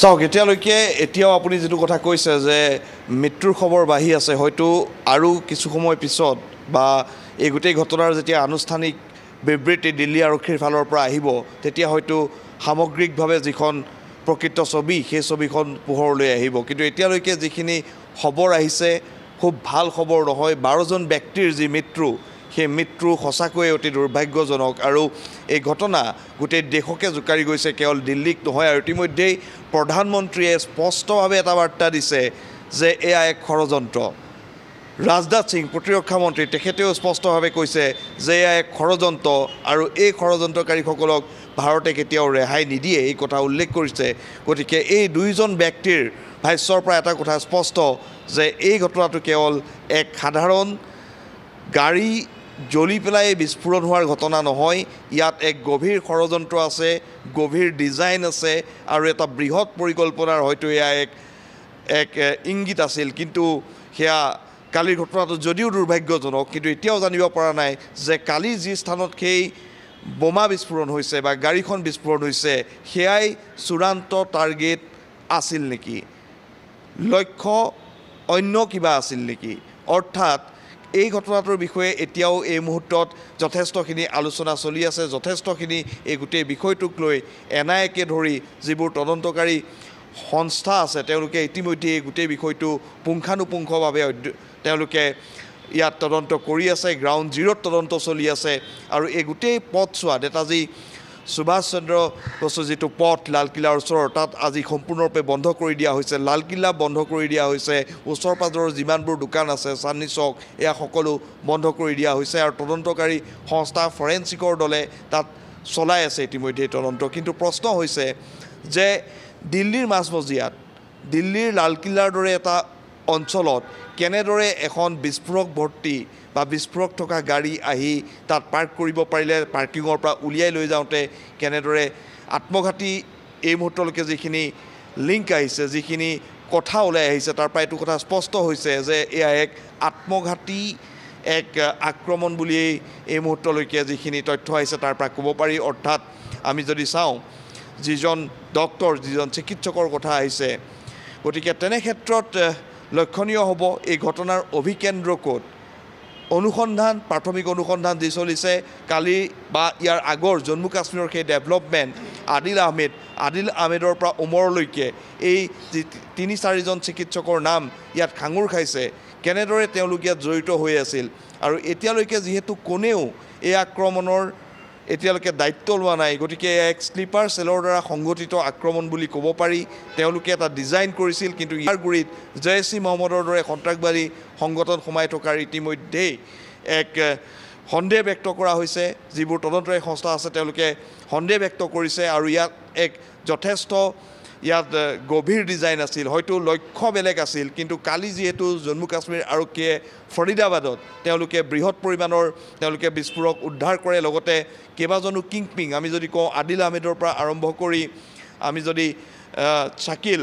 চাওক এতিয়াও আপুনি যেটো কথা কৈছে যে মৃত্যুৰ খবৰ বাঢ়ি আছে হয়তো আৰু কিছু সময় পিছত বা এই গোটেই ঘটনাৰ যেতিয়া আনুষ্ঠানিক বিবৃতি দিল্লী আৰক্ষীৰ ফালৰ পৰা আহিব তেতিয়া হয়তো সামগ্ৰিকভাৱে যিখন প্ৰকৃত ছবি সেই ছবিখন পোহৰলৈ আহিব কিন্তু এতিয়ালৈকে যিখিনি খবৰ আহিছে খুব ভাল খবৰ নহয় 12 জন ব্যক্তিৰ যি মৃত্যু সেই মৃত্যু সঁচাকৈয়ে অতি দুৰ্ভাগ্যজনক আৰু এই ঘটনা গোটেই দেশকে জুকাৰি গৈছে কেৱল দিল্লীক নহয় আৰু ইতিমধ্যেই প্ৰধানমন্ত্ৰীয়ে স্পষ্টভাৱে এটা বাৰ্তা দিছে যে এয়া এক ষড়যন্ত্ৰ ৰাজনাথ সিং প্ৰতিৰক্ষা মন্ত্ৰী তেখেতেও স্পষ্টভাৱে কৈছে যে এয়া এক ষড়যন্ত্ৰ আৰু এই ষড়যন্ত্ৰকাৰীসকলক ভাৰতে কেতিয়াও ৰেহাই নিদিয়ে এই কথা উল্লেখ কৰিছে গতিকে এই দুইজন ব্যক্তিৰ ভাষ্যৰ পৰা এটা কথা স্পষ্ট যে এই ঘটনাটো কেৱল এক সাধাৰণ গাড়ী জ্বলি পেলাই বিস্ফোৰণ হোৱাৰ ঘটনা নহয় ইয়াত এক গভীৰ ষড়যন্ত্ৰ আছে গভীৰ ডিজাইন আছে আৰু এটা বৃহৎ পৰিকল্পনাৰ হয়তো এয়া এক ইংগিত আছিল কিন্তু সেয়া কালিৰ ঘটনাটো যদিও দুৰ্ভাগ্যজনক কিন্তু এতিয়াও জানিব পৰা নাই যে কালি যি স্থানত সেই বোমা বিস্ফোৰণ হৈছে বা গাড়ীখন বিস্ফোৰণ হৈছে সেয়াই চূড়ান্ত টাৰ্গেট আছিল নেকি লক্ষ্য অন্য কিবা আছিল নেকি অৰ্থাৎ এই ঘটনাটোৰ বিষয়ে এতিয়াও এই মুহূৰ্তত যথেষ্টখিনি আলোচনা চলি আছে যথেষ্টখিনি এই গোটেই বিষয়টোক লৈ এনআইএকে ধৰি যিবোৰ তদন্তকাৰী সংস্থা আছে তেওঁলোকে ইতিমধ্যে এই গোটেই বিষয়টো পুংখানুপুংখভাৱে তেওঁলোকে ইয়াত তদন্ত কৰি আছে গ্ৰাউণ্ড জিৰোত তদন্ত চলি আছে আৰু এই গোটেই পথছোৱাত এটা যি সুভাষ চন্দ্ৰ বসু যিটো পথ লালকিল্লাৰ ওচৰৰ তাত আজি সম্পূৰ্ণৰূপে বন্ধ কৰি দিয়া হৈছে লালকিল্লা বন্ধ কৰি দিয়া হৈছে ওচৰ পাজৰৰ যিমানবোৰ দোকান আছে চান্দনী চক এয়া সকলো বন্ধ কৰি দিয়া হৈছে আৰু তদন্তকাৰী সংস্থা ফৰেনচিকৰ দলে তাত চলাই আছে ইতিমধ্যে তদন্ত কিন্তু প্ৰশ্ন হৈছে যে দিল্লীৰ মাজমজিয়াত দিল্লীৰ লালকিল্লাৰ দৰে এটা অঞ্চলত কেনেদৰে এখন বিস্ফোৰক ভৰ্তি বা বিস্ফোৰক থকা গাড়ী আহি তাত পাৰ্ক কৰিব পাৰিলে পাৰ্কিঙৰ পৰা উলিয়াই লৈ যাওঁতে কেনেদৰে আত্মঘাতী এই মুহূৰ্তলৈকে যিখিনি লিংক আহিছে যিখিনি কথা ওলাই আহিছে তাৰ পৰা এইটো কথা স্পষ্ট হৈছে যে এয়া এক আত্মঘাতী এক আক্ৰমণ বুলিয়েই এই মুহূৰ্তলৈকে যিখিনি তথ্য আহিছে তাৰ পৰা ক'ব পাৰি অৰ্থাৎ আমি যদি চাওঁ যিজন ডক্টৰ যিজন চিকিৎসকৰ কথা আহিছে গতিকে তেনে ক্ষেত্ৰত লক্ষণীয় হ'ব এই ঘটনাৰ অভিকেন্দ্ৰ ক'ত অনুসন্ধান প্ৰাথমিক অনুসন্ধান যি চলিছে কালি বা ইয়াৰ আগৰ জম্মু কাশ্মীৰৰ সেই ডেভেলপমেণ্ট আদিল আহমেদৰ পৰা উমৰলৈকে এই যি ৩-৪জন চিকিৎসকৰ নাম ইয়াত খাঙুৰ খাইছে কেনেদৰে তেওঁলোক ইয়াত জড়িত হৈ আছিল আৰু এতিয়ালৈকে যিহেতু কোনেও এই আক্ৰমণৰ এতিয়ালৈকে দায়িত্ব লোৱা নাই গতিকে এক স্লিপাৰ চেলৰ দ্বাৰা সংগঠিত আক্ৰমণ বুলি ক'ব পাৰি তেওঁলোকে এটা ডিজাইন কৰিছিল কিন্তু ইয়াৰ গুৰিত জয়সি মহম্মদৰ দৰে সন্ত্ৰাসবাদী সংগঠন সোমাই থকাৰ ইতিমধ্যেই এক সন্দেহ ব্যক্ত কৰা হৈছে যিবোৰ তদন্তকাৰী সংস্থা আছে তেওঁলোকে সন্দেহ ব্যক্ত কৰিছে আৰু ইয়াত এক যথেষ্ট ইয়াত গভীৰ ডিজাইন আছিল হয়তো লক্ষ্য বেলেগ আছিল কিন্তু কালি যিহেতু জম্মু কাশ্মীৰ আৰক্ষীয়ে ফৰিদাবাদত তেওঁলোকে বৃহৎ পৰিমাণৰ তেওঁলোকে বিস্ফোৰক উদ্ধাৰ কৰে লগতে কেইবাজনো কিংপিং আমি যদি কওঁ আদিল আহমেদৰ পৰা আৰম্ভ কৰি আমি যদি শাকিল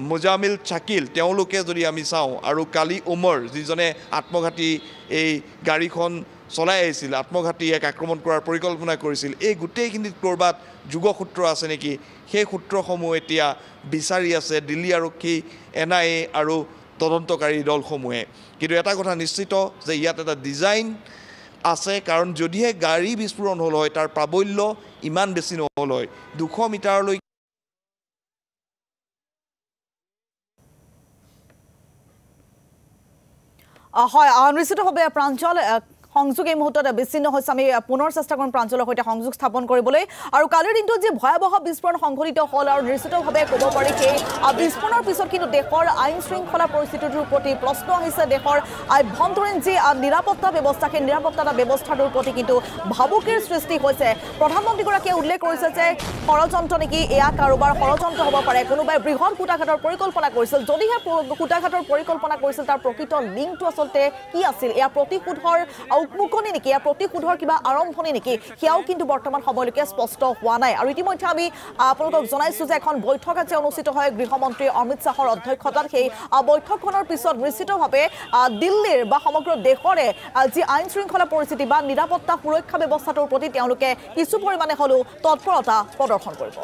মুজামিল শাকিল তেওঁলোকে যদি আমি চাওঁ আৰু কালি উমৰ যিজনে আত্মঘাতী এই গাড়ীখন চলাই আহিছিল আত্মঘাতী এক আক্ৰমণ কৰাৰ পৰিকল্পনা কৰিছিল এই গোটেইখিনিত ক'ৰবাত যোগসূত্ৰ আছে নেকি সেই সূত্ৰসমূহ এতিয়া বিচাৰি আছে দিল্লী আৰক্ষী এনআইএ আৰু তদন্তকাৰী দলসমূহে কিন্তু এটা কথা নিশ্চিত যে ইয়াত এটা ডিজাইন আছে কাৰণ যদিহে গাড়ী বিস্ফোৰণ হ'ল হয় তাৰ প্ৰাবল্য ইমান বেছি নহ'ল হয় 200 মিটাৰলৈ হয় নিশ্চিতভাৱে প্ৰাঞ্জল সংযোগ এই মুহূৰ্তত বিচ্ছিন্ন হৈছে আমি পুনৰ চেষ্টা কৰিম প্ৰাঞ্জলৰ সৈতে সংযোগ স্থাপন কৰিবলৈ আৰু কালিৰ দিনটোত যি ভয়াৱহ বিস্ফোৰণ সংঘটিত হ'ল আৰু নিশ্চিতভাৱে ক'ব পাৰি সেই বিস্ফোৰণৰ পিছত কিন্তু দেশৰ আইন শৃংখলা পৰিস্থিতিটোৰ প্ৰতি প্ৰশ্ন আহিছে দেশৰ আভ্যন্তৰীণ যি নিৰাপত্তা ব্যৱস্থা সেই নিৰাপত্তা ব্যৱস্থাটোৰ প্ৰতি কিন্তু ভাবুকিৰ সৃষ্টি হৈছে প্ৰধানমন্ত্ৰীগৰাকীয়ে উল্লেখ কৰিছে যে ষড়যন্ত্ৰ নেকি এয়া কাৰোবাৰ ষড়যন্ত্ৰ হ'ব পাৰে কোনোবাই বৃহৎ কুটাঘাটৰ পৰিকল্পনা কৰিছিল যদিহে কুটাঘাটৰ পৰিকল্পনা কৰিছিল তাৰ প্ৰকৃত লিংকটো আচলতে কি আছিল এয়া প্ৰতিশোধৰ উকমুকনি নেকি এয়া প্ৰতিশোধৰ কিবা আৰম্ভণি নেকি সেয়াও কিন্তু বৰ্তমান সময়লৈকে স্পষ্ট হোৱা নাই আৰু ইতিমধ্যে আমি আপোনালোকক জনাইছোঁ যে এখন বৈঠক আজি অনুষ্ঠিত হয় গৃহমন্ত্ৰী অমিত শ্বাহৰ অধ্যক্ষতাত সেই বৈঠকখনৰ পিছত নিশ্চিতভাৱে দিল্লীৰ বা সমগ্ৰ দেশৰে যি আইন শৃংখলা পৰিস্থিতি বা নিৰাপত্তা সুৰক্ষা ব্যৱস্থাটোৰ প্ৰতি তেওঁলোকে কিছু পৰিমাণে হ'লেও তৎপৰতা প্ৰদৰ্শন কৰিব